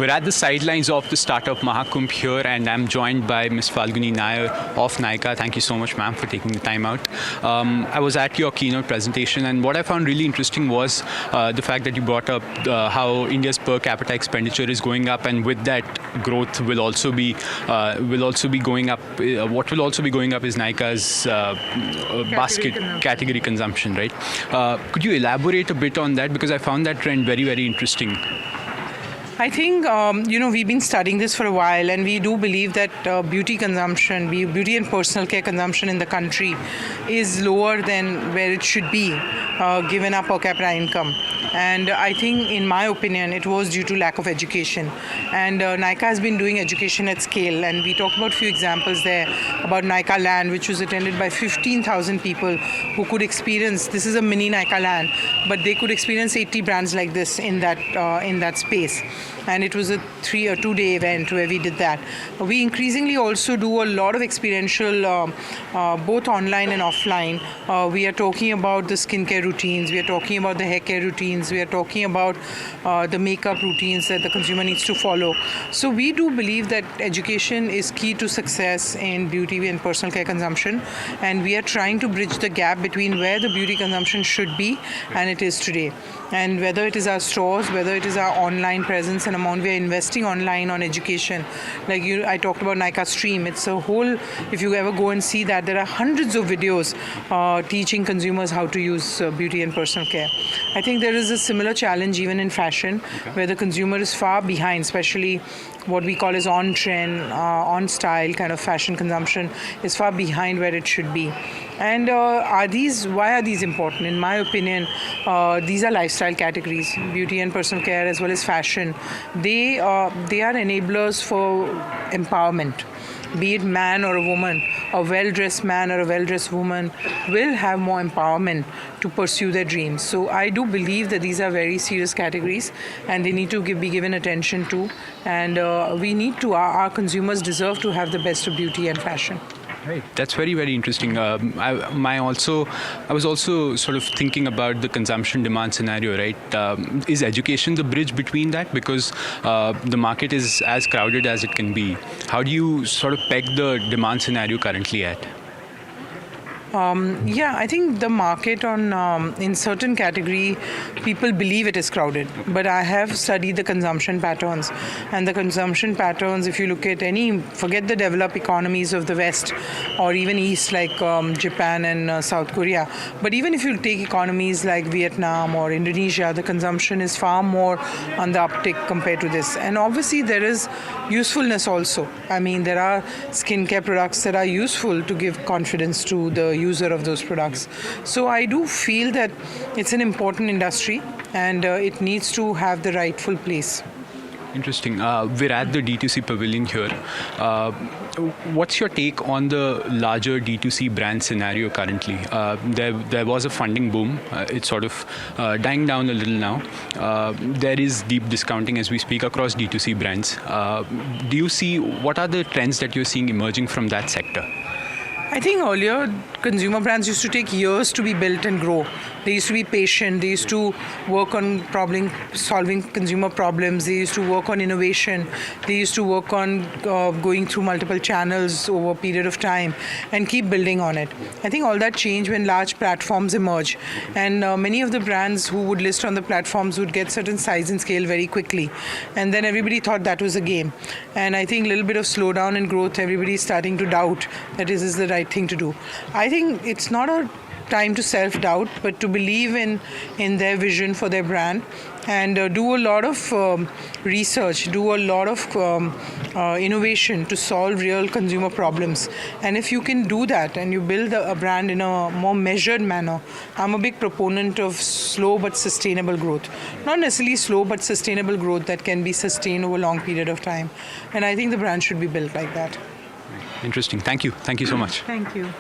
We're at the sidelines of the startup Mahakumbh here, and I'm joined by Ms. Falguni Nayar of Nykaa. Thank you so much, ma'am, for taking the time out. I was at your keynote presentation, and what I found really interesting was the fact that you brought up how India's per capita expenditure is going up, and with that growth will also be going up. What will also be going up is Nykaa's basket category consumption, right? Could you elaborate a bit on that, because I found that trend very, very interesting. I think, we've been studying this for a while, and we do believe that beauty consumption, beauty and personal care consumption in the country is lower than where it should be, given our per capita income. And I think, in my opinion, it was due to lack of education. And Nykaa has been doing education at scale. And we talked about a few examples there about Nykaa Land, which was attended by 15,000 people who could experience, this is a mini Nykaa Land, but they could experience 80 brands like this in that space. And it was a 2-day event where we did that. We increasingly also do a lot of experiential, both online and offline. We are talking about the skincare routines. We are talking about the hair care routines. We are talking about the makeup routines that the consumer needs to follow. So we do believe that education is key to success in beauty and personal care consumption. And we are trying to bridge the gap between where the beauty consumption should be and it is today. And whether it is our stores, whether it is our online presence and amount we are investing online on education. Like I talked about Nykaa Stream. It's a whole, if you ever go and see that, there are hundreds of videos teaching consumers how to use beauty and personal care. I think there is a similar challenge even in fashion, where the consumer is far behind, especially what we call as on-trend, on-style kind of fashion consumption is far behind where it should be. And why are these important? In my opinion, these are lifestyle categories, beauty and personal care as well as fashion. They are enablers for empowerment. Be it man or a woman, a well-dressed man or a well-dressed woman will have more empowerment to pursue their dreams. So I do believe that these are very serious categories and they need to be given attention to. And our consumers deserve to have the best of beauty and fashion. Right, that's very, very interesting. I was also sort of thinking about the consumption demand scenario, right? Is education the bridge between that? Because the market is as crowded as it can be. How do you sort of peg the demand scenario currently at? I think the market in certain category, people believe it is crowded. But I have studied the consumption patterns. And the consumption patterns, if you look at forget the developed economies of the West or even East like Japan and South Korea. But even if you take economies like Vietnam or Indonesia, the consumption is far more on the uptick compared to this. And obviously there is usefulness also. I mean, there are skincare products that are useful to give confidence to the user of those products. So I do feel that it's an important industry and it needs to have the rightful place. Interesting. We're at the D2C pavilion here. What's your take on the larger D2C brand scenario currently? There was a funding boom. It's sort of dying down a little now. There is deep discounting as we speak across D2C brands. Do you see, what are the trends that you're seeing emerging from that sector? I think earlier consumer brands used to take years to be built and grow. They used to be patient. They used to work on solving consumer problems. They used to work on innovation. They used to work on going through multiple channels over a period of time and keep building on it. I think all that changed when large platforms emerge. And many of the brands who would list on the platforms would get certain size and scale very quickly. And then everybody thought that was a game. And I think a little bit of slowdown in growth, everybody's starting to doubt that this is the right thing to do. I think it's not a time to self-doubt, but to believe in their vision for their brand and do a lot of research, do a lot of innovation to solve real consumer problems. And if you can do that and you build a brand in a more measured manner, I'm a big proponent of slow but sustainable growth. Not necessarily slow but sustainable growth that can be sustained over a long period of time. And I think the brand should be built like that. Interesting. Thank you. Thank you so much. Thank you.